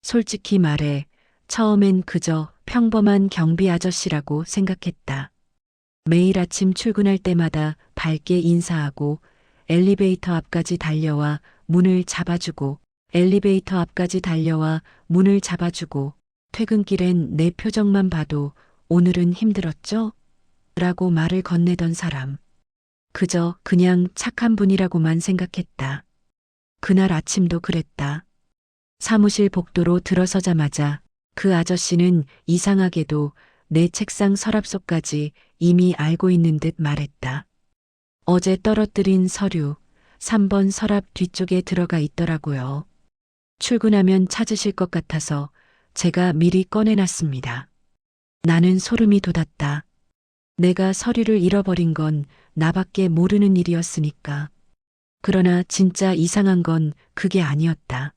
솔직히 말해 처음엔 그저 평범한 경비 아저씨라고 생각했다. 매일 아침 출근할 때마다 밝게 인사하고 엘리베이터 앞까지 달려와 문을 잡아주고 퇴근길엔 내 표정만 봐도 오늘은 힘들었죠? 라고 말을 건네던 사람. 그냥 착한 분이라고만 생각했다. 그날 아침도 그랬다. 사무실 복도로 들어서자마자 그 아저씨는 이상하게도 내 책상 서랍 속까지 이미 알고 있는 듯 말했다. 어제 떨어뜨린 서류 3번 서랍 뒤쪽에 들어가 있더라고요. 출근하면 찾으실 것 같아서 제가 미리 꺼내놨습니다. 나는 소름이 돋았다. 내가 서류를 잃어버린 건 나밖에 모르는 일이었으니까. 그러나 진짜 이상한 건 그게 아니었다.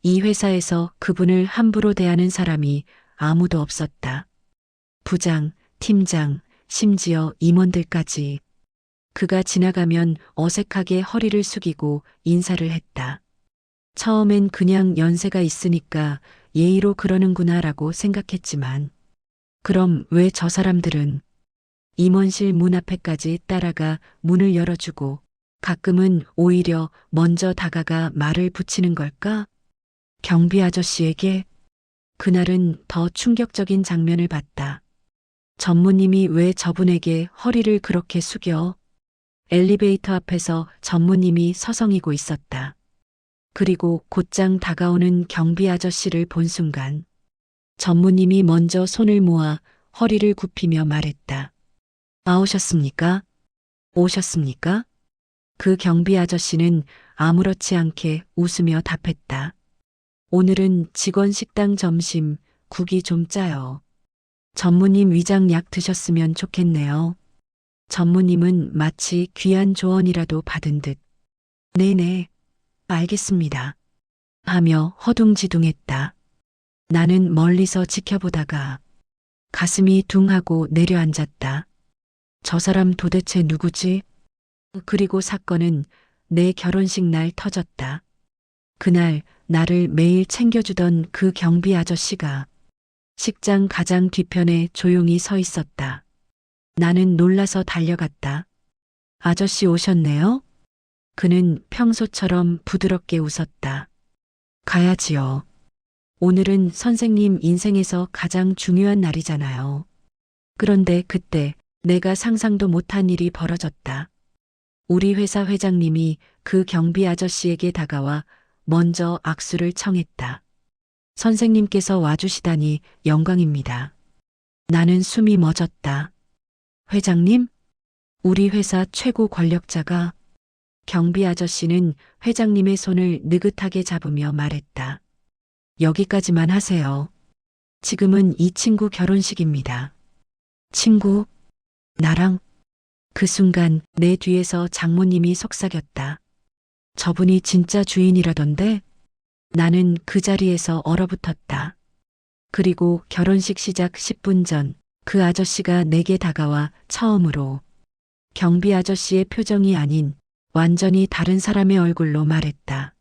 이 회사에서 그분을 함부로 대하는 사람이 아무도 없었다. 부장, 팀장, 심지어 임원들까지. 그가 지나가면 어색하게 허리를 숙이고 인사를 했다. 처음엔 그냥 연세가 있으니까 예의로 그러는구나라고 생각했지만, 그럼 왜 저 사람들은 임원실 문 앞에까지 따라가 문을 열어주고 가끔은 오히려 먼저 다가가 말을 붙이는 걸까? 경비 아저씨에게 그날은 더 충격적인 장면을 봤다. 전무님이 왜 저분에게 허리를 그렇게 숙여? 엘리베이터 앞에서 전무님이 서성이고 있었다. 그리고 곧장 다가오는 경비 아저씨를 본 순간 전무님이 먼저 손을 모아 허리를 굽히며 말했다. 오셨습니까? 오셨습니까? 그 경비 아저씨는 아무렇지 않게 웃으며 답했다. 오늘은 직원 식당 점심 국이 좀 짜요. 전무님 위장 약 드셨으면 좋겠네요. 전무님은 마치 귀한 조언이라도 받은 듯. 네네, 알겠습니다. 하며 허둥지둥했다. 나는 멀리서 지켜보다가 가슴이 둥하고 내려앉았다. 저 사람 도대체 누구지? 그리고 사건은 내 결혼식 날 터졌다. 그날 나를 매일 챙겨주던 그 경비 아저씨가 식장 가장 뒤편에 조용히 서 있었다. 나는 놀라서 달려갔다. 아저씨 오셨네요? 그는 평소처럼 부드럽게 웃었다. 가야지요. 오늘은 선생님 인생에서 가장 중요한 날이잖아요. 그런데 그때 내가 상상도 못한 일이 벌어졌다. 우리 회사 회장님이 그 경비 아저씨에게 다가와 먼저 악수를 청했다. 선생님께서 와주시다니 영광입니다. 나는 숨이 멎었다. 회장님? 우리 회사 최고 권력자가. 경비 아저씨는 회장님의 손을 느긋하게 잡으며 말했다. 여기까지만 하세요. 지금은 이 친구 결혼식입니다. 친구? 나랑? 그 순간 내 뒤에서 장모님이 속삭였다. 저분이 진짜 주인이라던데? 나는 그 자리에서 얼어붙었다. 그리고 결혼식 시작 10분 전 그 아저씨가 내게 다가와 처음으로 경비 아저씨의 표정이 아닌 완전히 다른 사람의 얼굴로 말했다.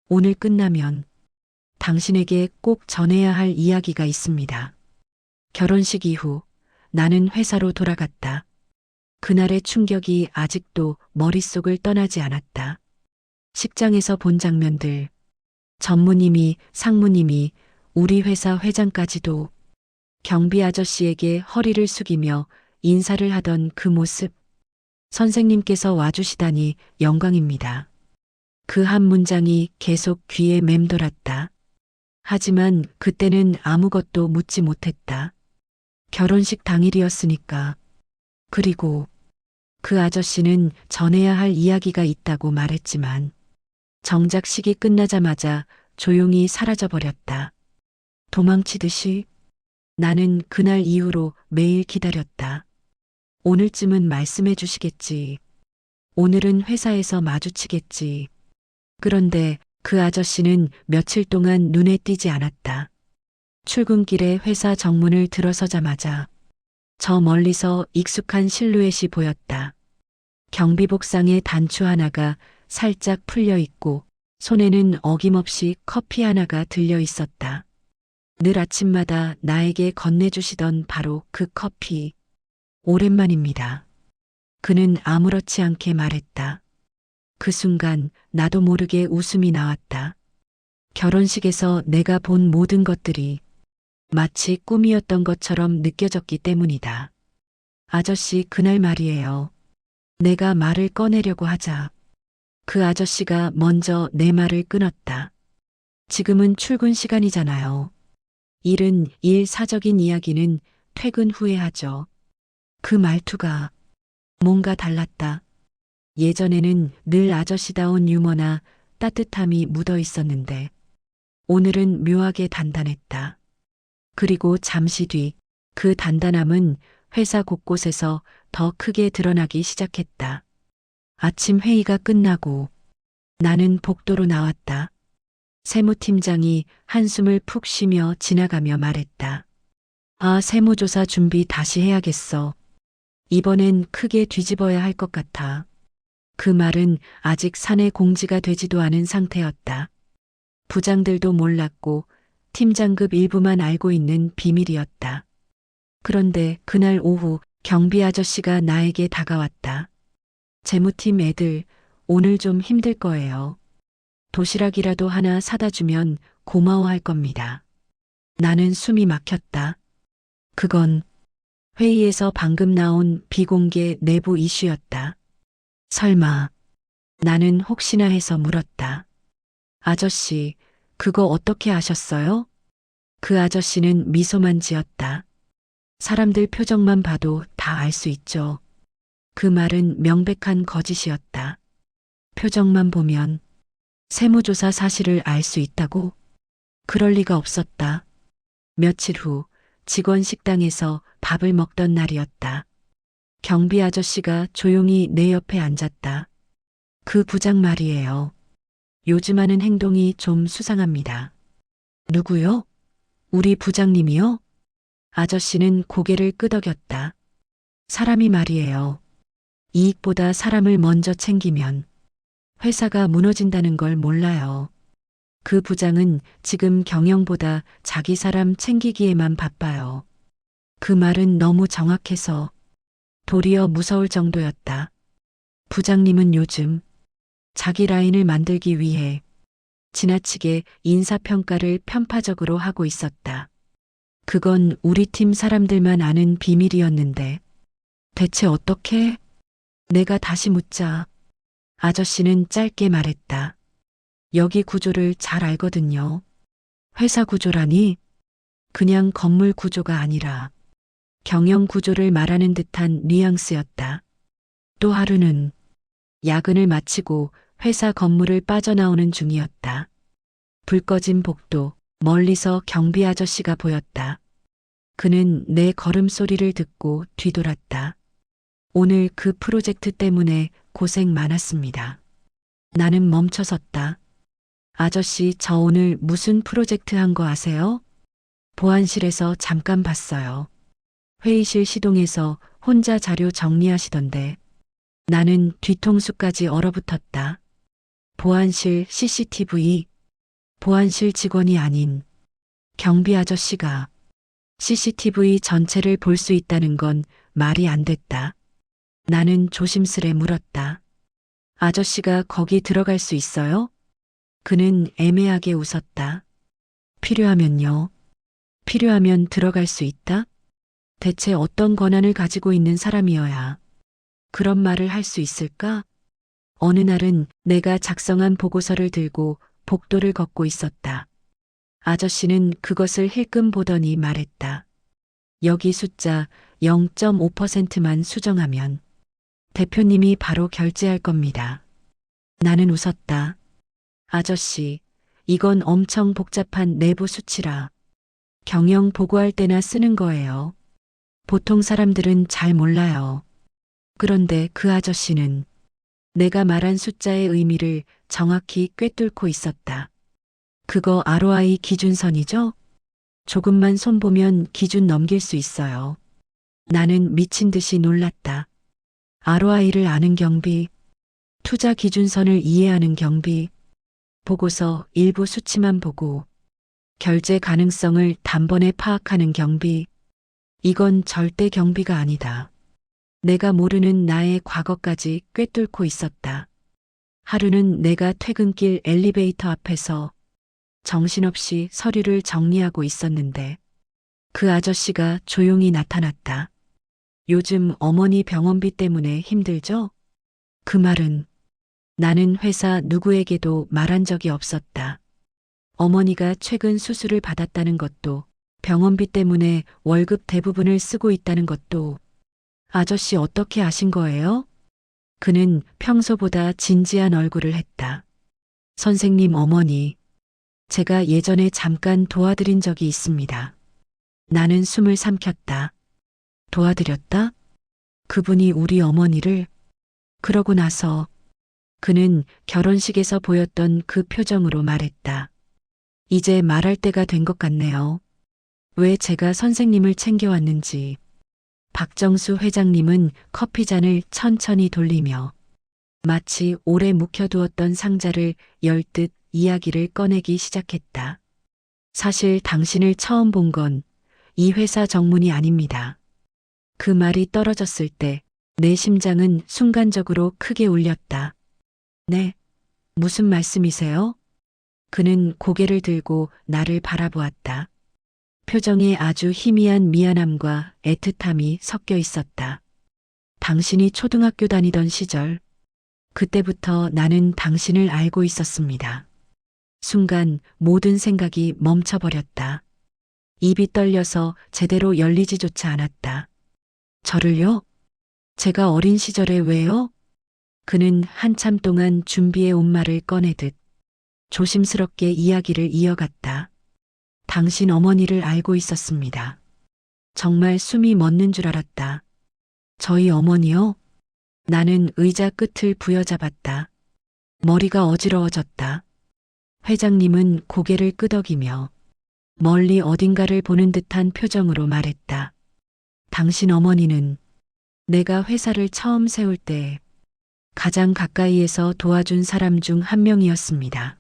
오늘 끝나면 당신에게 꼭 전해야 할 이야기가 있습니다. 결혼식 이후 나는 회사로 돌아갔다. 그날의 충격이 아직도 머릿속을 떠나지 않았다. 식장에서 본 장면들, 전무님이, 상무님이, 우리 회사 회장까지도 경비 아저씨에게 허리를 숙이며 인사를 하던 그 모습. 선생님께서 와주시다니 영광입니다. 그 한 문장이 계속 귀에 맴돌았다. 하지만 그때는 아무것도 묻지 못했다. 결혼식 당일이었으니까. 그리고 그 아저씨는 전해야 할 이야기가 있다고 말했지만 정작 식이 끝나자마자 조용히 사라져버렸다. 도망치듯이. 나는 그날 이후로 매일 기다렸다. 오늘쯤은 말씀해 주시겠지. 오늘은 회사에서 마주치겠지. 그런데 그 아저씨는 며칠 동안 눈에 띄지 않았다. 출근길에 회사 정문을 들어서자마자 저 멀리서 익숙한 실루엣이 보였다. 경비복상에 단추 하나가 살짝 풀려 있고 손에는 어김없이 커피 하나가 들려 있었다. 늘 아침마다 나에게 건네주시던 바로 그 커피. 오랜만입니다. 그는 아무렇지 않게 말했다. 그 순간 나도 모르게 웃음이 나왔다. 결혼식에서 내가 본 모든 것들이 마치 꿈이었던 것처럼 느껴졌기 때문이다. 아저씨, 그날 말이에요. 내가 말을 꺼내려고 하자 그 아저씨가 먼저 내 말을 끊었다. 지금은 출근 시간이잖아요. 일은 일, 사적인 이야기는 퇴근 후에 하죠. 그 말투가 뭔가 달랐다. 예전에는 늘 아저씨다운 유머나 따뜻함이 묻어 있었는데 오늘은 묘하게 단단했다. 그리고 잠시 뒤 그 단단함은 회사 곳곳에서 더 크게 드러나기 시작했다. 아침 회의가 끝나고 나는 복도로 나왔다. 세무팀장이 한숨을 푹 쉬며 지나가며 말했다. 아, 세무조사 준비 다시 해야겠어. 이번엔 크게 뒤집어야 할 것 같아. 그 말은 아직 사내 공지가 되지도 않은 상태였다. 부장들도 몰랐고 팀장급 일부만 알고 있는 비밀이었다. 그런데 그날 오후 경비 아저씨가 나에게 다가왔다. 재무팀 애들, 오늘 좀 힘들 거예요. 도시락이라도 하나 사다 주면 고마워할 겁니다. 나는 숨이 막혔다. 그건 회의에서 방금 나온 비공개 내부 이슈였다. 설마, 나는 혹시나 해서 물었다. 아저씨, 그거 어떻게 아셨어요? 그 아저씨는 미소만 지었다. 사람들 표정만 봐도 다 알 수 있죠. 그 말은 명백한 거짓이었다. 표정만 보면 세무조사 사실을 알 수 있다고? 그럴 리가 없었다. 며칠 후 직원 식당에서 밥을 먹던 날이었다. 경비 아저씨가 조용히 내 옆에 앉았다. 그 부장 말이에요. 요즘 하는 행동이 좀 수상합니다. 누구요? 우리 부장님이요? 아저씨는 고개를 끄덕였다. 사람이 말이에요. 이익보다 사람을 먼저 챙기면 회사가 무너진다는 걸 몰라요. 그 부장은 지금 경영보다 자기 사람 챙기기에만 바빠요. 그 말은 너무 정확해서 도리어 무서울 정도였다. 부장님은 요즘 자기 라인을 만들기 위해 지나치게 인사평가를 편파적으로 하고 있었다. 그건 우리 팀 사람들만 아는 비밀이었는데 대체 어떻게? 내가 다시 묻자 아저씨는 짧게 말했다. 여기 구조를 잘 알거든요. 회사 구조라니? 그냥 건물 구조가 아니라 경영 구조를 말하는 듯한 뉘앙스였다. 또 하루는 야근을 마치고 회사 건물을 빠져나오는 중이었다. 불 꺼진 복도, 멀리서 경비 아저씨가 보였다. 그는 내 걸음소리를 듣고 뒤돌았다. 오늘 그 프로젝트 때문에 고생 많았습니다. 나는 멈춰섰다. 아저씨, 저 오늘 무슨 프로젝트 한 거 아세요? 보안실에서 잠깐 봤어요. 회의실 시동에서 혼자 자료 정리하시던데. 나는 뒤통수까지 얼어붙었다. 보안실 CCTV, 보안실 직원이 아닌 경비 아저씨가 CCTV 전체를 볼 수 있다는 건 말이 안 됐다. 나는 조심스레 물었다. 아저씨가 거기 들어갈 수 있어요? 그는 애매하게 웃었다. 필요하면요. 필요하면 들어갈 수 있다? 대체 어떤 권한을 가지고 있는 사람이어야 그런 말을 할 수 있을까? 어느 날은 내가 작성한 보고서를 들고 복도를 걷고 있었다. 아저씨는 그것을 힐끔 보더니 말했다. 여기 숫자 0.5%만 수정하면 대표님이 바로 결제할 겁니다. 나는 웃었다. 아저씨, 이건 엄청 복잡한 내부 수치라 경영 보고할 때나 쓰는 거예요. 보통 사람들은 잘 몰라요. 그런데 그 아저씨는 내가 말한 숫자의 의미를 정확히 꿰뚫고 있었다. 그거 ROI 기준선이죠? 조금만 손보면 기준 넘길 수 있어요. 나는 미친 듯이 놀랐다. ROI를 아는 경비, 투자 기준선을 이해하는 경비, 보고서 일부 수치만 보고 결제 가능성을 단번에 파악하는 경비. 이건 절대 경비가 아니다. 내가 모르는 나의 과거까지 꿰뚫고 있었다. 하루는 내가 퇴근길 엘리베이터 앞에서 정신없이 서류를 정리하고 있었는데 그 아저씨가 조용히 나타났다. 요즘 어머니 병원비 때문에 힘들죠? 그 말은 나는 회사 누구에게도 말한 적이 없었다. 어머니가 최근 수술을 받았다는 것도, 병원비 때문에 월급 대부분을 쓰고 있다는 것도. 아저씨 어떻게 아신 거예요? 그는 평소보다 진지한 얼굴을 했다. 선생님 어머니, 제가 예전에 잠깐 도와드린 적이 있습니다. 나는 숨을 삼켰다. 도와드렸다? 그분이 우리 어머니를. 그러고 나서 그는 결혼식에서 보였던 그 표정으로 말했다. 이제 말할 때가 된 것 같네요. 왜 제가 선생님을 챙겨왔는지. 박정수 회장님은 커피잔을 천천히 돌리며 마치 오래 묵혀두었던 상자를 열듯 이야기를 꺼내기 시작했다. 사실 당신을 처음 본 건 이 회사 정문이 아닙니다. 그 말이 떨어졌을 때 내 심장은 순간적으로 크게 울렸다. 네, 무슨 말씀이세요? 그는 고개를 들고 나를 바라보았다. 표정에 아주 희미한 미안함과 애틋함이 섞여 있었다. 당신이 초등학교 다니던 시절, 그때부터 나는 당신을 알고 있었습니다. 순간 모든 생각이 멈춰버렸다. 입이 떨려서 제대로 열리지조차 않았다. 저를요? 제가 어린 시절에 왜요? 그는 한참 동안 준비해 온 말을 꺼내듯 조심스럽게 이야기를 이어갔다. 당신 어머니를 알고 있었습니다. 정말 숨이 멎는 줄 알았다. 저희 어머니요? 나는 의자 끝을 부여잡았다. 머리가 어지러워졌다. 회장님은 고개를 끄덕이며 멀리 어딘가를 보는 듯한 표정으로 말했다. 당신 어머니는 내가 회사를 처음 세울 때 가장 가까이에서 도와준 사람 중 한 명이었습니다.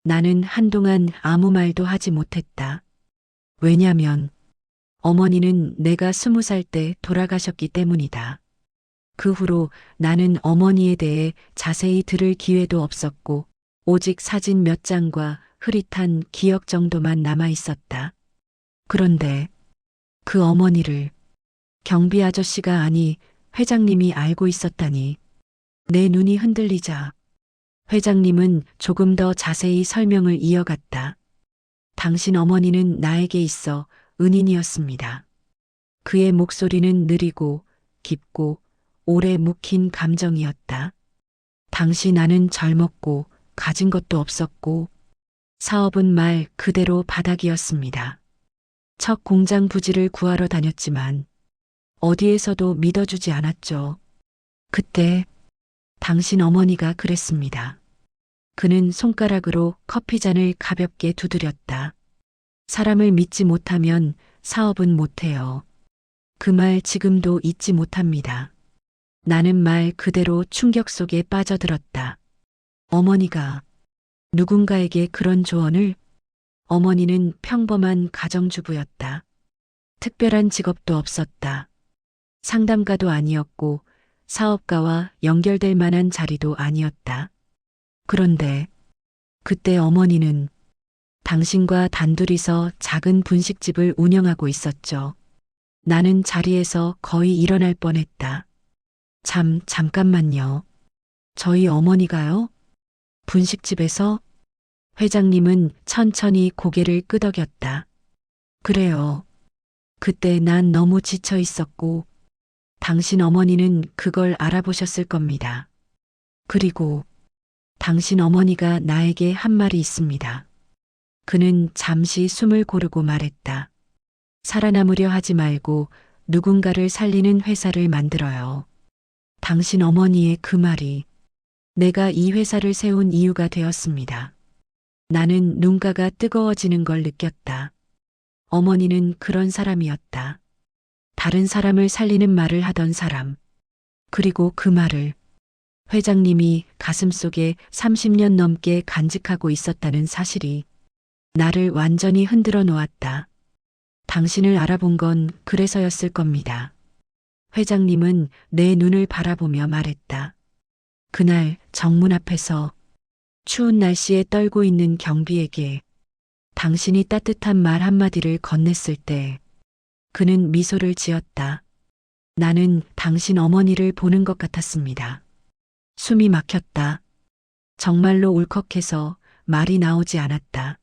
나는 한동안 아무 말도 하지 못했다. 왜냐면 어머니는 내가 20살 때 돌아가셨기 때문이다. 그 후로 나는 어머니에 대해 자세히 들을 기회도 없었고 오직 사진 몇 장과 흐릿한 기억 정도만 남아 있었다. 그런데 그 어머니를 경비 아저씨가 아니 회장님이 알고 있었다니. 내 눈이 흔들리자 회장님은 조금 더 자세히 설명을 이어갔다. 당신 어머니는 나에게 있어 은인이었습니다. 그의 목소리는 느리고 깊고 오래 묵힌 감정이었다. 당시 나는 젊었고 가진 것도 없었고 사업은 말 그대로 바닥이었습니다. 첫 공장 부지를 구하러 다녔지만 어디에서도 믿어주지 않았죠. 그때 당신 어머니가 그랬습니다. 그는 손가락으로 커피잔을 가볍게 두드렸다. 사람을 믿지 못하면 사업은 못해요. 그 말 지금도 잊지 못합니다. 나는 말 그대로 충격 속에 빠져들었다. 어머니가 누군가에게 그런 조언을? 어머니는 평범한 가정주부였다. 특별한 직업도 없었다. 상담가도 아니었고 사업가와 연결될 만한 자리도 아니었다. 그런데 그때 어머니는 당신과 단둘이서 작은 분식집을 운영하고 있었죠. 나는 자리에서 거의 일어날 뻔했다. 잠깐만요. 저희 어머니가요? 분식집에서? 회장님은 천천히 고개를 끄덕였다. 그래요. 그때 난 너무 지쳐 있었고 당신 어머니는 그걸 알아보셨을 겁니다. 그리고 당신 어머니가 나에게 한 말이 있습니다. 그는 잠시 숨을 고르고 말했다. 살아남으려 하지 말고 누군가를 살리는 회사를 만들어요. 당신 어머니의 그 말이 내가 이 회사를 세운 이유가 되었습니다. 나는 눈가가 뜨거워지는 걸 느꼈다. 어머니는 그런 사람이었다. 다른 사람을 살리는 말을 하던 사람. 그리고 그 말을 회장님이 가슴속에 30년 넘게 간직하고 있었다는 사실이 나를 완전히 흔들어 놓았다. 당신을 알아본 건 그래서였을 겁니다. 회장님은 내 눈을 바라보며 말했다. 그날 정문 앞에서 추운 날씨에 떨고 있는 경비에게 당신이 따뜻한 말 한마디를 건넸을 때 그는 미소를 지었다. 나는 당신 어머니를 보는 것 같았습니다. 숨이 막혔다. 정말로 울컥해서 말이 나오지 않았다.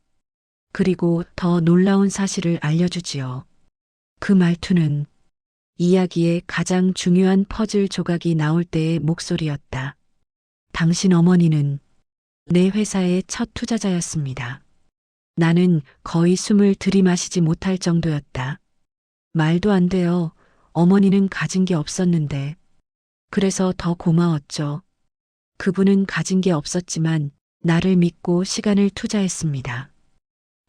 그리고 더 놀라운 사실을 알려주지요. 그 말투는 이야기의 가장 중요한 퍼즐 조각이 나올 때의 목소리였다. 당신 어머니는 내 회사의 첫 투자자였습니다. 나는 거의 숨을 들이마시지 못할 정도였다. 말도 안 돼요. 어머니는 가진 게 없었는데. 그래서 더 고마웠죠. 그분은 가진 게 없었지만 나를 믿고 시간을 투자했습니다.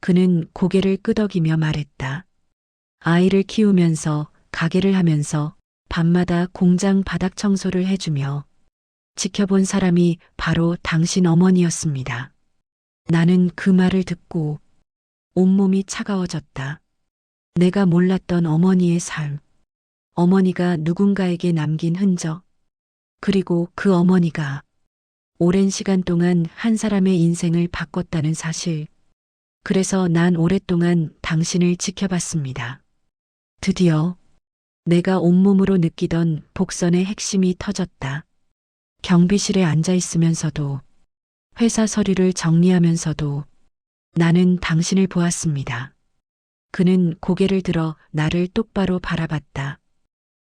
그는 고개를 끄덕이며 말했다. 아이를 키우면서 가게를 하면서 밤마다 공장 바닥 청소를 해주며 지켜본 사람이 바로 당신 어머니였습니다. 나는 그 말을 듣고 온몸이 차가워졌다. 내가 몰랐던 어머니의 삶. 어머니가 누군가에게 남긴 흔적. 그리고 그 어머니가 오랜 시간 동안 한 사람의 인생을 바꿨다는 사실. 그래서 난 오랫동안 당신을 지켜봤습니다. 드디어 내가 온몸으로 느끼던 복선의 핵심이 터졌다. 경비실에 앉아 있으면서도 회사 서류를 정리하면서도 나는 당신을 보았습니다. 그는 고개를 들어 나를 똑바로 바라봤다.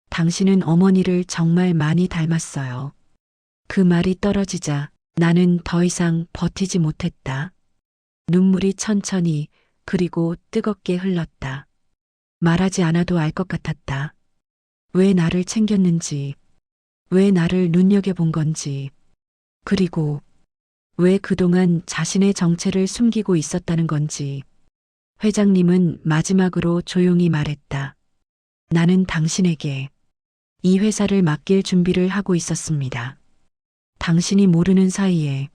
당신은 어머니를 정말 많이 닮았어요. 그 말이 떨어지자 나는 더 이상 버티지 못했다. 눈물이 천천히 그리고 뜨겁게 흘렀다. 말하지 않아도 알 것 같았다. 왜 나를 챙겼는지, 왜 나를 눈여겨본 건지, 그리고 왜 그동안 자신의 정체를 숨기고 있었다는 건지. 회장님은 마지막으로 조용히 말했다. 나는 당신에게 이 회사를 맡길 준비를 하고 있었습니다. 당신이 모르는 사이에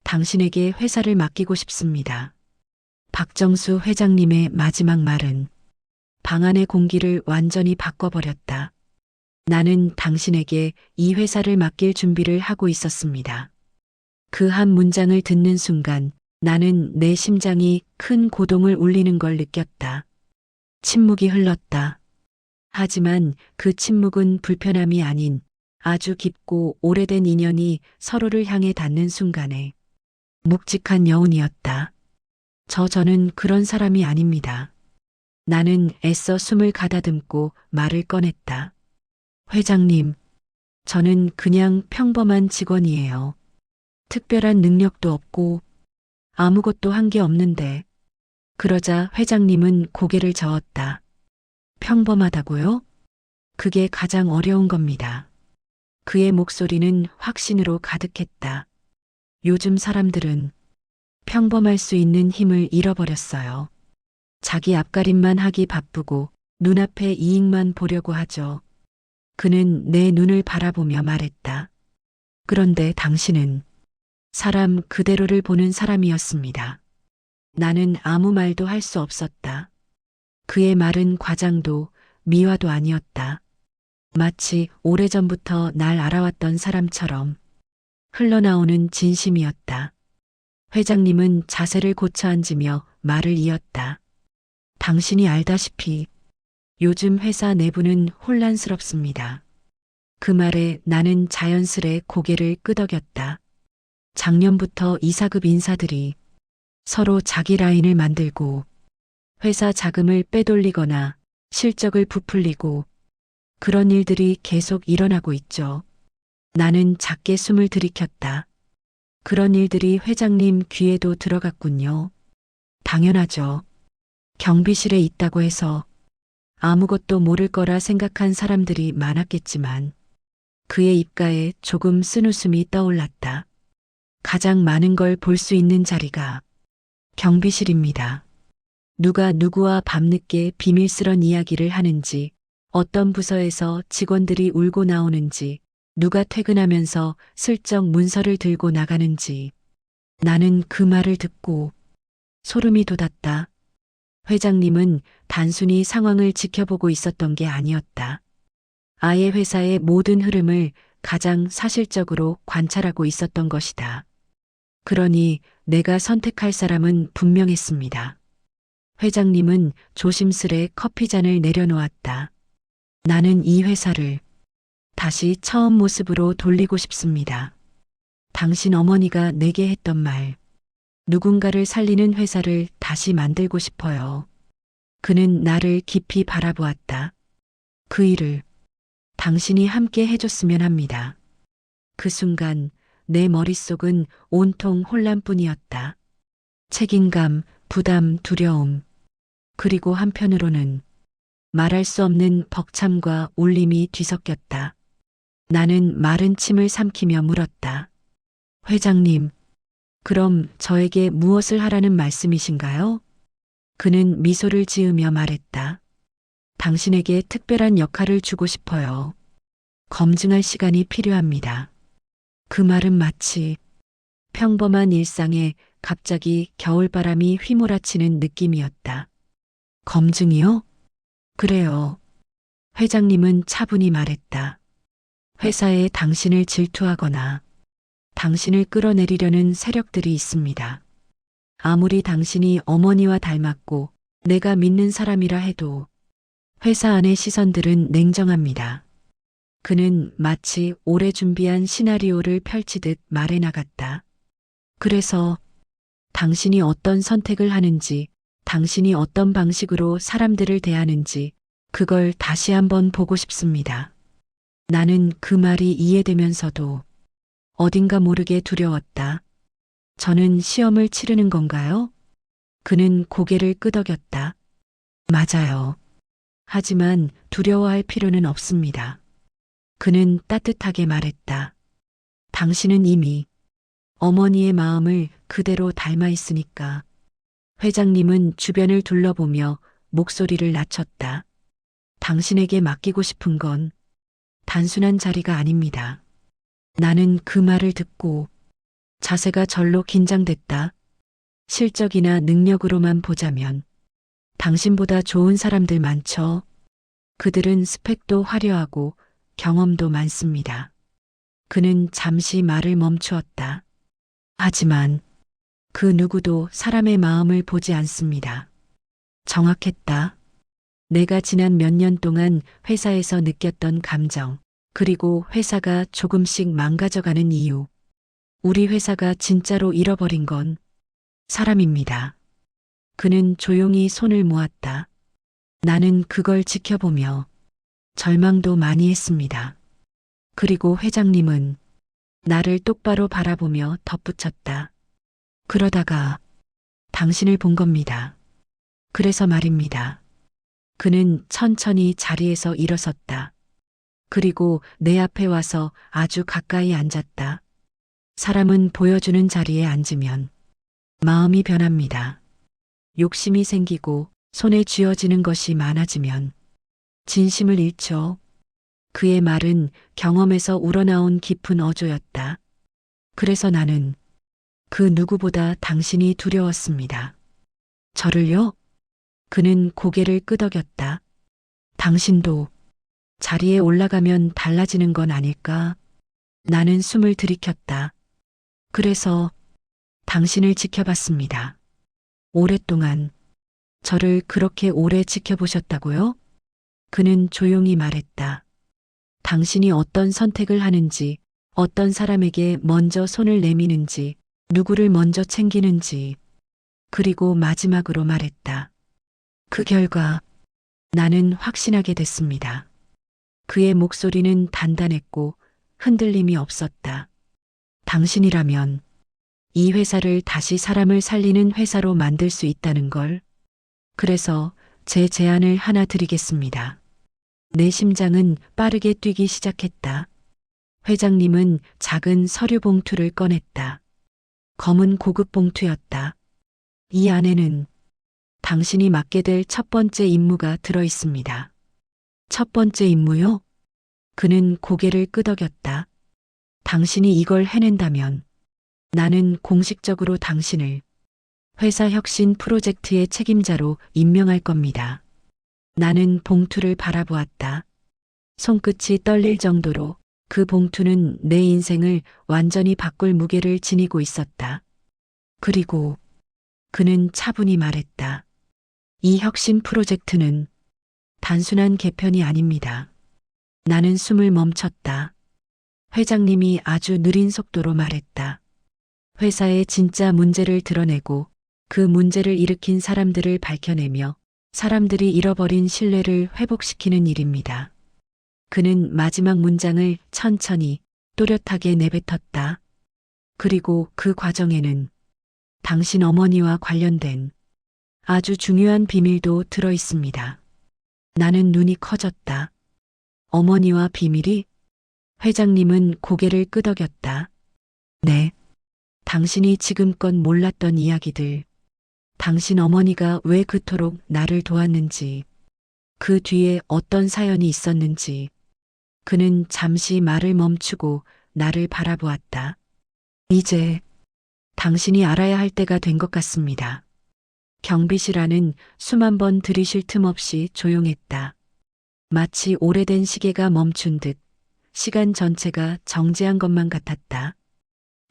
당신에게 회사를 맡기고 싶습니다. 박정수 회장님의 마지막 말은 방 안의 공기를 완전히 바꿔버렸다. 나는 당신에게 이 회사를 맡길 준비를 하고 있었습니다. 그 한 문장을 듣는 순간 나는 내 심장이 큰 고동을 울리는 걸 느꼈다. 침묵이 흘렀다. 하지만 그 침묵은 불편함이 아닌 아주 깊고 오래된 인연이 서로를 향해 닿는 순간에 묵직한 여운이었다. 저는 그런 사람이 아닙니다. 나는 애써 숨을 가다듬고 말을 꺼냈다. 회장님, 저는 그냥 평범한 직원이에요. 특별한 능력도 없고 아무것도 한 게 없는데. 그러자 회장님은 고개를 저었다. 평범하다고요? 그게 가장 어려운 겁니다. 그의 목소리는 확신으로 가득했다. 요즘 사람들은 평범할 수 있는 힘을 잃어버렸어요. 자기 앞가림만 하기 바쁘고 눈앞의 이익만 보려고 하죠. 그는 내 눈을 바라보며 말했다. 그런데 당신은 사람 그대로를 보는 사람이었습니다. 나는 아무 말도 할 수 없었다. 그의 말은 과장도 미화도 아니었다. 마치 오래전부터 날 알아왔던 사람처럼 흘러나오는 진심이었다. 회장님은 자세를 고쳐 앉으며 말을 이었다. 당신이 알다시피 요즘 회사 내부는 혼란스럽습니다. 그 말에 나는 자연스레 고개를 끄덕였다. 작년부터 이사급 인사들이 서로 자기 라인을 만들고 회사 자금을 빼돌리거나 실적을 부풀리고 그런 일들이 계속 일어나고 있죠. 나는 작게 숨을 들이켰다. 그런 일들이 회장님 귀에도 들어갔군요. 당연하죠. 경비실에 있다고 해서 아무것도 모를 거라 생각한 사람들이 많았겠지만 그의 입가에 조금 쓴웃음이 떠올랐다. 가장 많은 걸 볼 수 있는 자리가 경비실입니다. 누가 누구와 밤늦게 비밀스런 이야기를 하는지, 어떤 부서에서 직원들이 울고 나오는지, 누가 퇴근하면서 슬쩍 문서를 들고 나가는지. 나는 그 말을 듣고 소름이 돋았다. 회장님은 단순히 상황을 지켜보고 있었던 게 아니었다. 아예 회사의 모든 흐름을 가장 사실적으로 관찰하고 있었던 것이다. 그러니 내가 선택할 사람은 분명했습니다. 회장님은 조심스레 커피잔을 내려놓았다. 나는 이 회사를 다시 처음 모습으로 돌리고 싶습니다. 당신 어머니가 내게 했던 말, 누군가를 살리는 회사를 다시 만들고 싶어요. 그는 나를 깊이 바라보았다. 그 일을 당신이 함께 해줬으면 합니다. 그 순간 내 머릿속은 온통 혼란뿐이었다. 책임감, 부담, 두려움, 그리고 한편으로는 말할 수 없는 벅참과 울림이 뒤섞였다. 나는 마른 침을 삼키며 물었다. 회장님, 그럼 저에게 무엇을 하라는 말씀이신가요? 그는 미소를 지으며 말했다. 당신에게 특별한 역할을 주고 싶어요. 검증할 시간이 필요합니다. 그 말은 마치 평범한 일상에 갑자기 겨울바람이 휘몰아치는 느낌이었다. 검증이요? 그래요. 회장님은 차분히 말했다. 회사에 당신을 질투하거나 당신을 끌어내리려는 세력들이 있습니다. 아무리 당신이 어머니와 닮았고 내가 믿는 사람이라 해도 회사 안의 시선들은 냉정합니다. 그는 마치 오래 준비한 시나리오를 펼치듯 말해 나갔다. 그래서 당신이 어떤 선택을 하는지, 당신이 어떤 방식으로 사람들을 대하는지, 그걸 다시 한번 보고 싶습니다. 나는 그 말이 이해되면서도 어딘가 모르게 두려웠다. 저는 시험을 치르는 건가요? 그는 고개를 끄덕였다. 맞아요. 하지만 두려워할 필요는 없습니다. 그는 따뜻하게 말했다. 당신은 이미 어머니의 마음을 그대로 닮아 있으니까. 회장님은 주변을 둘러보며 목소리를 낮췄다. 당신에게 맡기고 싶은 건 단순한 자리가 아닙니다. 나는 그 말을 듣고 자세가 절로 긴장됐다. 실적이나 능력으로만 보자면 당신보다 좋은 사람들 많죠. 그들은 스펙도 화려하고 경험도 많습니다. 그는 잠시 말을 멈추었다. 하지만 그 누구도 사람의 마음을 보지 않습니다. 정확했다. 내가 지난 몇 년 동안 회사에서 느꼈던 감정, 그리고 회사가 조금씩 망가져가는 이유. 우리 회사가 진짜로 잃어버린 건 사람입니다. 그는 조용히 손을 모았다. 나는 그걸 지켜보며 절망도 많이 했습니다. 그리고 회장님은 나를 똑바로 바라보며 덧붙였다. 그러다가 당신을 본 겁니다. 그래서 말입니다. 그는 천천히 자리에서 일어섰다. 그리고 내 앞에 와서 아주 가까이 앉았다. 사람은 보여주는 자리에 앉으면 마음이 변합니다. 욕심이 생기고 손에 쥐어지는 것이 많아지면 진심을 잃죠. 그의 말은 경험에서 우러나온 깊은 어조였다. 그래서 나는 그 누구보다 당신이 두려웠습니다. 저를요? 그는 고개를 끄덕였다. 당신도 자리에 올라가면 달라지는 건 아닐까? 나는 숨을 들이켰다. 그래서 당신을 지켜봤습니다. 오랫동안 저를 그렇게 오래 지켜보셨다고요? 그는 조용히 말했다. 당신이 어떤 선택을 하는지, 어떤 사람에게 먼저 손을 내미는지, 누구를 먼저 챙기는지, 그리고 마지막으로 말했다. 그 결과 나는 확신하게 됐습니다. 그의 목소리는 단단했고 흔들림이 없었다. 당신이라면 이 회사를 다시 사람을 살리는 회사로 만들 수 있다는 걸. 그래서 제 제안을 하나 드리겠습니다. 내 심장은 빠르게 뛰기 시작했다. 회장님은 작은 서류 봉투를 꺼냈다. 검은 고급 봉투였다. 이 안에는 당신이 맡게 될 첫 번째 임무가 들어 있습니다. 첫 번째 임무요? 그는 고개를 끄덕였다. 당신이 이걸 해낸다면 나는 공식적으로 당신을 회사 혁신 프로젝트의 책임자로 임명할 겁니다. 나는 봉투를 바라보았다. 손끝이 떨릴 정도로 그 봉투는 내 인생을 완전히 바꿀 무게를 지니고 있었다. 그리고 그는 차분히 말했다. 이 혁신 프로젝트는 단순한 개편이 아닙니다. 나는 숨을 멈췄다. 회장님이 아주 느린 속도로 말했다. 회사의 진짜 문제를 드러내고 그 문제를 일으킨 사람들을 밝혀내며 사람들이 잃어버린 신뢰를 회복시키는 일입니다. 그는 마지막 문장을 천천히 또렷하게 내뱉었다. 그리고 그 과정에는 당신 어머니와 관련된 아주 중요한 비밀도 들어 있습니다. 나는 눈이 커졌다. 어머니와 비밀이? 회장님은 고개를 끄덕였다. 네. 당신이 지금껏 몰랐던 이야기들. 당신 어머니가 왜 그토록 나를 도왔는지, 그 뒤에 어떤 사연이 있었는지. 그는 잠시 말을 멈추고 나를 바라보았다. 이제 당신이 알아야 할 때가 된 것 같습니다. 경비실 안은 수만 번 들이쉴 틈 없이 조용했다. 마치 오래된 시계가 멈춘 듯 시간 전체가 정지한 것만 같았다.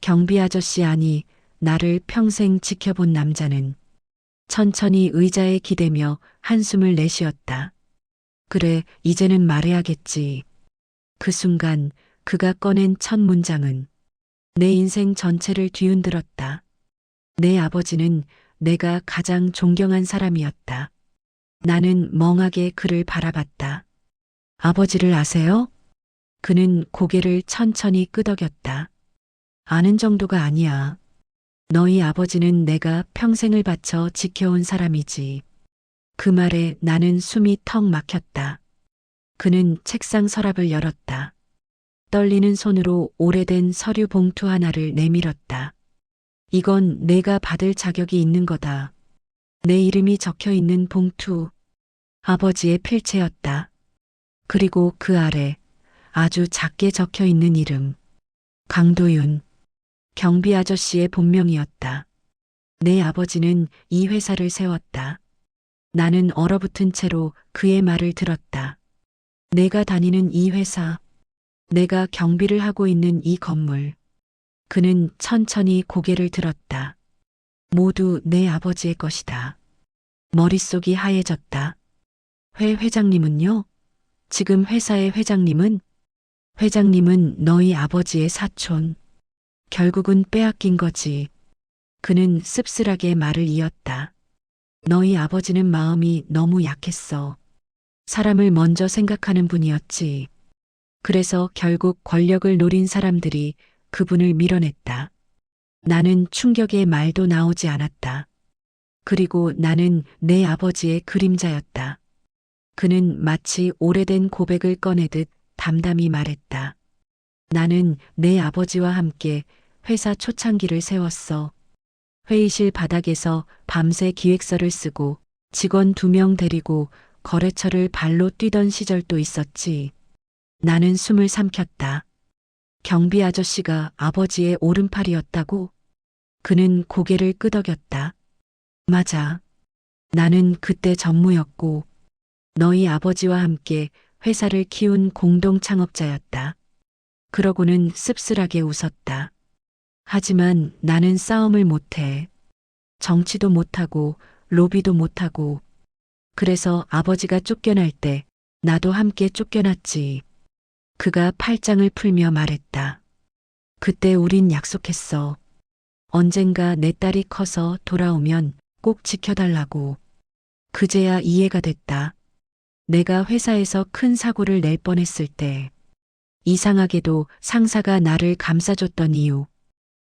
경비 아저씨 아니 나를 평생 지켜본 남자는 천천히 의자에 기대며 한숨을 내쉬었다. 그래, 이제는 말해야겠지. 그 순간 그가 꺼낸 첫 문장은 내 인생 전체를 뒤흔들었다. 내 아버지는 내가 가장 존경한 사람이었다. 나는 멍하게 그를 바라봤다. 아버지를 아세요? 그는 고개를 천천히 끄덕였다. 아는 정도가 아니야. 너희 아버지는 내가 평생을 바쳐 지켜온 사람이지. 그 말에 나는 숨이 턱 막혔다. 그는 책상 서랍을 열었다. 떨리는 손으로 오래된 서류 봉투 하나를 내밀었다. 이건 내가 받을 자격이 있는 거다. 내 이름이 적혀 있는 봉투. 아버지의 필체였다. 그리고 그 아래 아주 작게 적혀 있는 이름. 강도윤. 경비 아저씨의 본명이었다. 내 아버지는 이 회사를 세웠다. 나는 얼어붙은 채로 그의 말을 들었다. 내가 다니는 이 회사, 내가 경비를 하고 있는 이 건물. 그는 천천히 고개를 들었다. 모두 내 아버지의 것이다. 머릿속이 하얘졌다. 회장님은요? 지금 회사의 회장님은? 회장님은 너희 아버지의 사촌. 결국은 빼앗긴 거지. 그는 씁쓸하게 말을 이었다. 너희 아버지는 마음이 너무 약했어. 사람을 먼저 생각하는 분이었지. 그래서 결국 권력을 노린 사람들이 그분을 밀어냈다. 나는 충격의 말도 나오지 않았다. 그리고 나는 내 아버지의 그림자였다. 그는 마치 오래된 고백을 꺼내듯 담담히 말했다. 나는 내 아버지와 함께 회사 초창기를 세웠어. 회의실 바닥에서 밤새 기획서를 쓰고 직원 2명 데리고 거래처를 발로 뛰던 시절도 있었지. 나는 숨을 삼켰다. 경비 아저씨가 아버지의 오른팔이었다고? 그는 고개를 끄덕였다. 맞아. 나는 그때 전무였고 너희 아버지와 함께 회사를 키운 공동 창업자였다. 그러고는 씁쓸하게 웃었다. 하지만 나는 싸움을 못해. 정치도 못하고 로비도 못하고. 그래서 아버지가 쫓겨날 때 나도 함께 쫓겨났지. 그가 팔짱을 풀며 말했다. 그때 우린 약속했어. 언젠가 내 딸이 커서 돌아오면 꼭 지켜달라고. 그제야 이해가 됐다. 내가 회사에서 큰 사고를 낼 뻔했을 때 이상하게도 상사가 나를 감싸줬던 이유.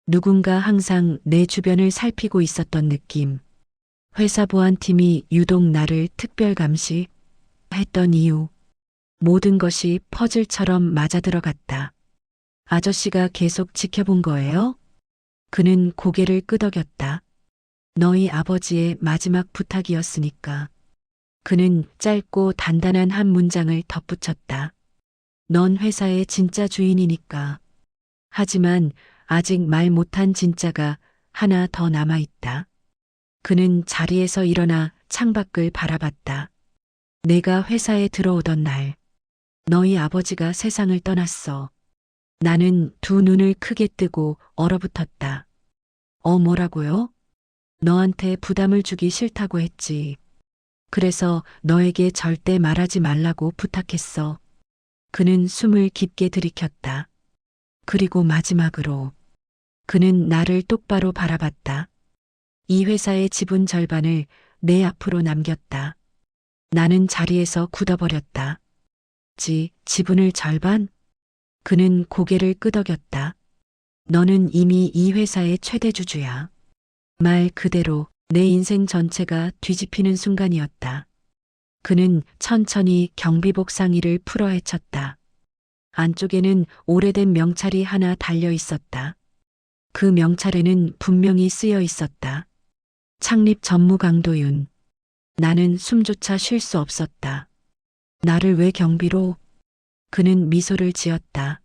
누군가 항상 내 주변을 살피고 있었던 느낌. 회사 보안팀이 유독 나를 특별 감시했던 이유. 모든 것이 퍼즐처럼 맞아들어갔다. 아저씨가 계속 지켜본 거예요? 그는 고개를 끄덕였다. 너희 아버지의 마지막 부탁이었으니까. 그는 짧고 단단한 한 문장을 덧붙였다. 넌 회사의 진짜 주인이니까. 하지만 아직 말 못한 진짜가 하나 더 남아있다. 그는 자리에서 일어나 창밖을 바라봤다. 내가 회사에 들어오던 날, 너희 아버지가 세상을 떠났어. 나는 두 눈을 크게 뜨고 얼어붙었다. 뭐라고요? 너한테 부담을 주기 싫다고 했지. 그래서 너에게 절대 말하지 말라고 부탁했어. 그는 숨을 깊게 들이켰다. 그리고 마지막으로 그는 나를 똑바로 바라봤다. 이 회사의 지분 절반을 내 앞으로 남겼다. 나는 자리에서 굳어버렸다. 지분을 절반? 그는 고개를 끄덕였다. 너는 이미 이 회사의 최대 주주야. 말 그대로 내 인생 전체가 뒤집히는 순간이었다. 그는 천천히 경비복 상의를 풀어 헤쳤다. 안쪽에는 오래된 명찰이 하나 달려 있었다. 그 명찰에는 분명히 쓰여 있었다. 창립 전무 강도윤. 나는 숨조차 쉴 수 없었다. 나를 왜 경비로? 그는 미소를 지었다.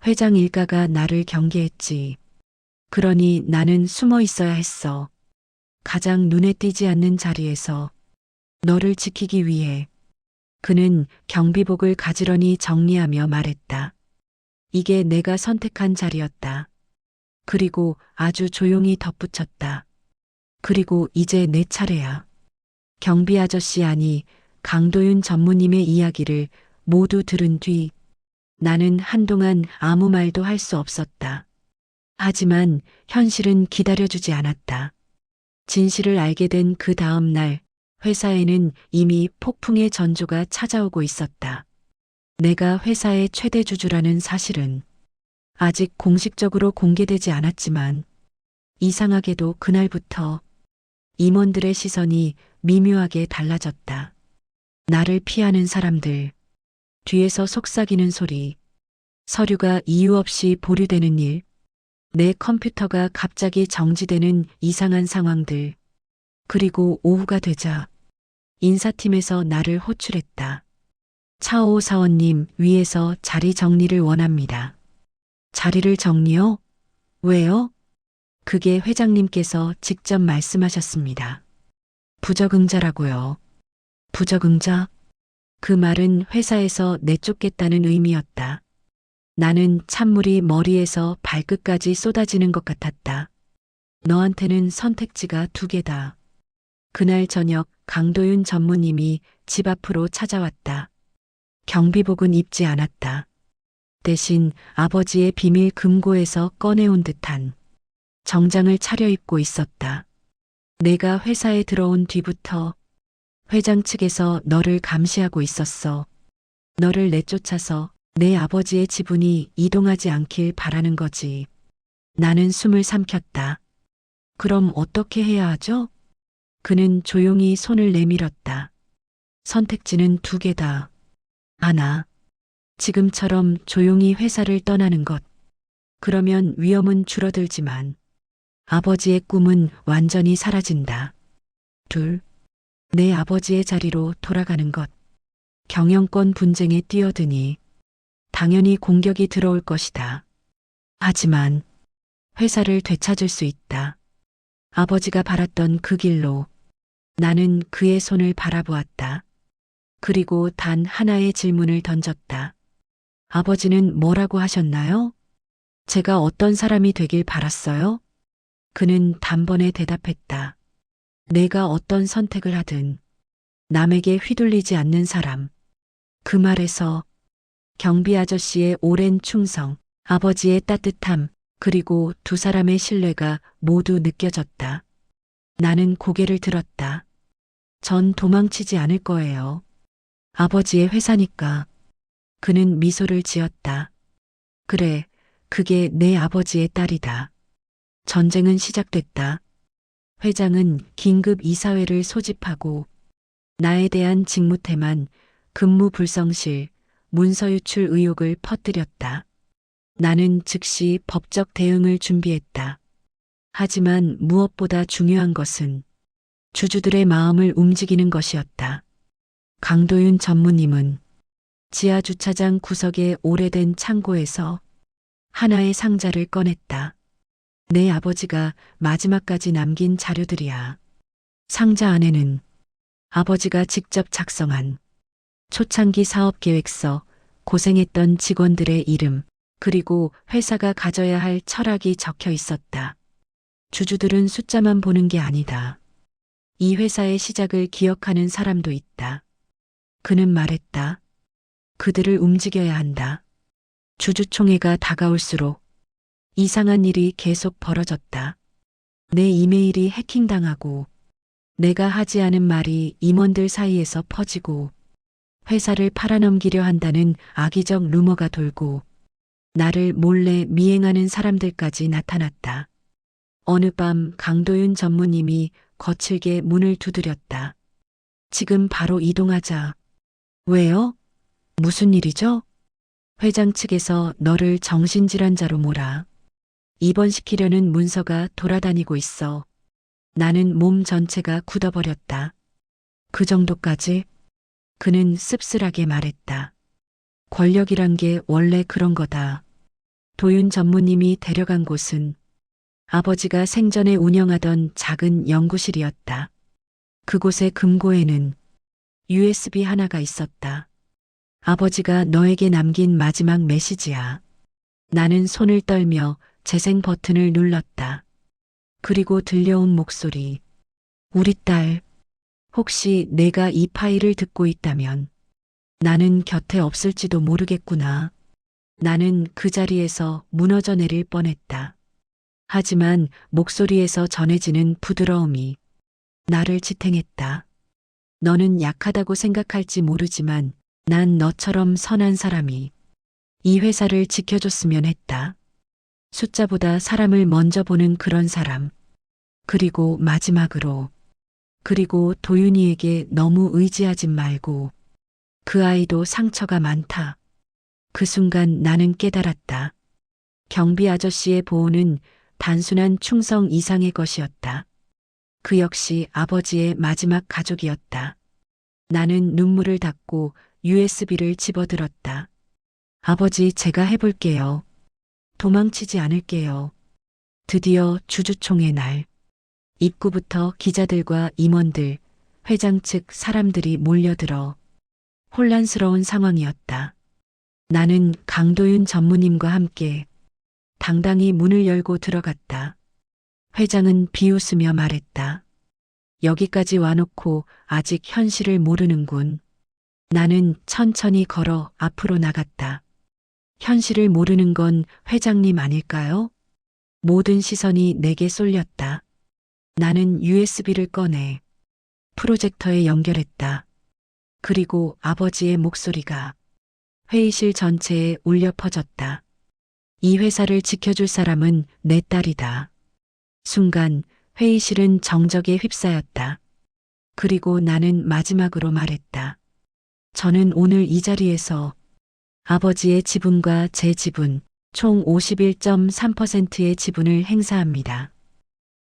회장 일가가 나를 경계했지. 그러니 나는 숨어 있어야 했어. 가장 눈에 띄지 않는 자리에서 너를 지키기 위해. 그는 경비복을 가지런히 정리하며 말했다. 이게 내가 선택한 자리였다. 그리고 아주 조용히 덧붙였다. 그리고 이제 내 차례야. 경비 아저씨 아니 강도윤 전무님의 이야기를 모두 들은 뒤 나는 한동안 아무 말도 할 수 없었다. 하지만 현실은 기다려주지 않았다. 진실을 알게 된 그 다음 날 회사에는 이미 폭풍의 전조가 찾아오고 있었다. 내가 회사의 최대 주주라는 사실은 아직 공식적으로 공개되지 않았지만 이상하게도 그날부터 임원들의 시선이 미묘하게 달라졌다. 나를 피하는 사람들, 뒤에서 속삭이는 소리, 서류가 이유 없이 보류되는 일, 내 컴퓨터가 갑자기 정지되는 이상한 상황들, 그리고 오후가 되자 인사팀에서 나를 호출했다. 차오 사원님 위에서 자리 정리를 원합니다. 자리를 정리요? 왜요? 그게 회장님께서 직접 말씀하셨습니다. 부적응자라고요. 부적응자? 그 말은 회사에서 내쫓겠다는 의미였다. 나는 찬물이 머리에서 발끝까지 쏟아지는 것 같았다. 너한테는 선택지가 두 개다. 그날 저녁 강도윤 전무님이 집 앞으로 찾아왔다. 경비복은 입지 않았다. 대신 아버지의 비밀 금고에서 꺼내온 듯한 정장을 차려입고 있었다. 내가 회사에 들어온 뒤부터 회장 측에서 너를 감시하고 있었어. 너를 내쫓아서 내 아버지의 지분이 이동하지 않길 바라는 거지. 나는 숨을 삼켰다. 그럼 어떻게 해야 하죠? 그는 조용히 손을 내밀었다. 선택지는 두 개다. 하나, 지금처럼 조용히 회사를 떠나는 것. 그러면 위험은 줄어들지만 아버지의 꿈은 완전히 사라진다. 둘, 내 아버지의 자리로 돌아가는 것. 경영권 분쟁에 뛰어드니 당연히 공격이 들어올 것이다. 하지만 회사를 되찾을 수 있다. 아버지가 바랐던 그 길로 나는 그의 손을 바라보았다. 그리고 단 하나의 질문을 던졌다. 아버지는 뭐라고 하셨나요? 제가 어떤 사람이 되길 바랐어요? 그는 단번에 대답했다. 내가 어떤 선택을 하든 남에게 휘둘리지 않는 사람. 그 말에서 경비 아저씨의 오랜 충성, 아버지의 따뜻함, 그리고 두 사람의 신뢰가 모두 느껴졌다. 나는 고개를 들었다. 전 도망치지 않을 거예요. 아버지의 회사니까. 그는 미소를 지었다. 그래, 그게 내 아버지의 딸이다. 전쟁은 시작됐다. 회장은 긴급 이사회를 소집하고 나에 대한 직무태만, 근무 불성실, 문서 유출 의혹을 퍼뜨렸다. 나는 즉시 법적 대응을 준비했다. 하지만 무엇보다 중요한 것은 주주들의 마음을 움직이는 것이었다. 강도윤 전무님은 지하 주차장 구석의 오래된 창고에서 하나의 상자를 꺼냈다. 내 아버지가 마지막까지 남긴 자료들이야. 상자 안에는 아버지가 직접 작성한 초창기 사업 계획서, 고생했던 직원들의 이름, 그리고 회사가 가져야 할 철학이 적혀 있었다. 주주들은 숫자만 보는 게 아니다. 이 회사의 시작을 기억하는 사람도 있다. 그는 말했다. 그들을 움직여야 한다. 주주총회가 다가올수록 이상한 일이 계속 벌어졌다. 내 이메일이 해킹당하고 내가 하지 않은 말이 임원들 사이에서 퍼지고 회사를 팔아넘기려 한다는 악의적 루머가 돌고 나를 몰래 미행하는 사람들까지 나타났다. 어느 밤 강도윤 전무님이 거칠게 문을 두드렸다. 지금 바로 이동하자. 왜요? 무슨 일이죠? 회장 측에서 너를 정신질환자로 몰아 입원시키려는 문서가 돌아다니고 있어. 나는 몸 전체가 굳어버렸다. 그 정도까지? 그는 씁쓸하게 말했다. 권력이란 게 원래 그런 거다. 도윤 전무님이 데려간 곳은 아버지가 생전에 운영하던 작은 연구실이었다. 그곳의 금고에는 USB 하나가 있었다. 아버지가 너에게 남긴 마지막 메시지야. 나는 손을 떨며 재생 버튼을 눌렀다. 그리고 들려온 목소리. 우리 딸, 혹시 내가 이 파일을 듣고 있다면 나는 곁에 없을지도 모르겠구나. 나는 그 자리에서 무너져 내릴 뻔했다. 하지만 목소리에서 전해지는 부드러움이 나를 지탱했다. 너는 약하다고 생각할지 모르지만 난 너처럼 선한 사람이 이 회사를 지켜줬으면 했다. 숫자보다 사람을 먼저 보는 그런 사람. 그리고 마지막으로 그리고 도윤이에게 너무 의지하지 말고 그 아이도 상처가 많다. 그 순간 나는 깨달았다. 경비 아저씨의 보호는 단순한 충성 이상의 것이었다. 그 역시 아버지의 마지막 가족이었다. 나는 눈물을 닦고 USB를 집어들었다. 아버지, 제가 해볼게요. 도망치지 않을게요. 드디어 주주총회 날. 입구부터 기자들과 임원들, 회장 측 사람들이 몰려들어 혼란스러운 상황이었다. 나는 강도윤 전무님과 함께 당당히 문을 열고 들어갔다. 회장은 비웃으며 말했다. 여기까지 와놓고 아직 현실을 모르는군. 나는 천천히 걸어 앞으로 나갔다. 현실을 모르는 건 회장님 아닐까요? 모든 시선이 내게 쏠렸다. 나는 USB를 꺼내 프로젝터에 연결했다. 그리고 아버지의 목소리가 회의실 전체에 울려 퍼졌다. 이 회사를 지켜줄 사람은 내 딸이다. 순간 회의실은 정적에 휩싸였다. 그리고 나는 마지막으로 말했다. 저는 오늘 이 자리에서 아버지의 지분과 제 지분, 총 51.3%의 지분을 행사합니다.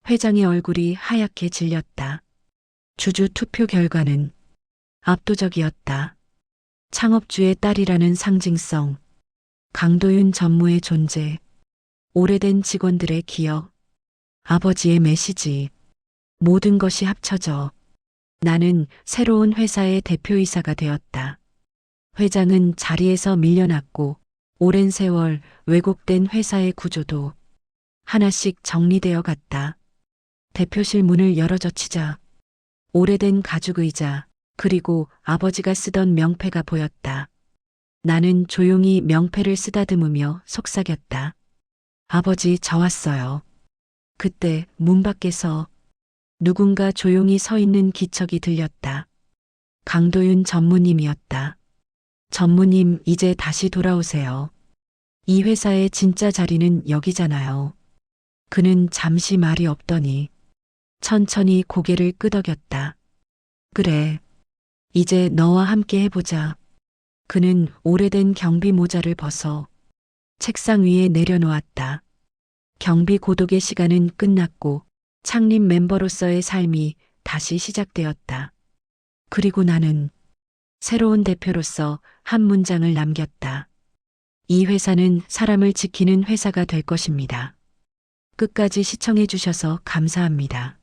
회장의 얼굴이 하얗게 질렸다. 주주 투표 결과는 압도적이었다. 창업주의 딸이라는 상징성, 강도윤 전무의 존재, 오래된 직원들의 기억, 아버지의 메시지, 모든 것이 합쳐져 나는 새로운 회사의 대표이사가 되었다. 회장은 자리에서 밀려났고 오랜 세월 왜곡된 회사의 구조도 하나씩 정리되어 갔다. 대표실 문을 열어젖히자 오래된 가죽의자 그리고 아버지가 쓰던 명패가 보였다. 나는 조용히 명패를 쓰다듬으며 속삭였다. 아버지, 저 왔어요. 그때 문 밖에서 누군가 조용히 서 있는 기척이 들렸다. 강도윤 전무님이었다. 전무님, 이제 다시 돌아오세요. 이 회사의 진짜 자리는 여기잖아요. 그는 잠시 말이 없더니 천천히 고개를 끄덕였다. 그래. 이제 너와 함께 해보자. 그는 오래된 경비 모자를 벗어 책상 위에 내려놓았다. 경비 고독의 시간은 끝났고 창립 멤버로서의 삶이 다시 시작되었다. 그리고 나는 새로운 대표로서 한 문장을 남겼다. 이 회사는 사람을 지키는 회사가 될 것입니다. 끝까지 시청해 주셔서 감사합니다.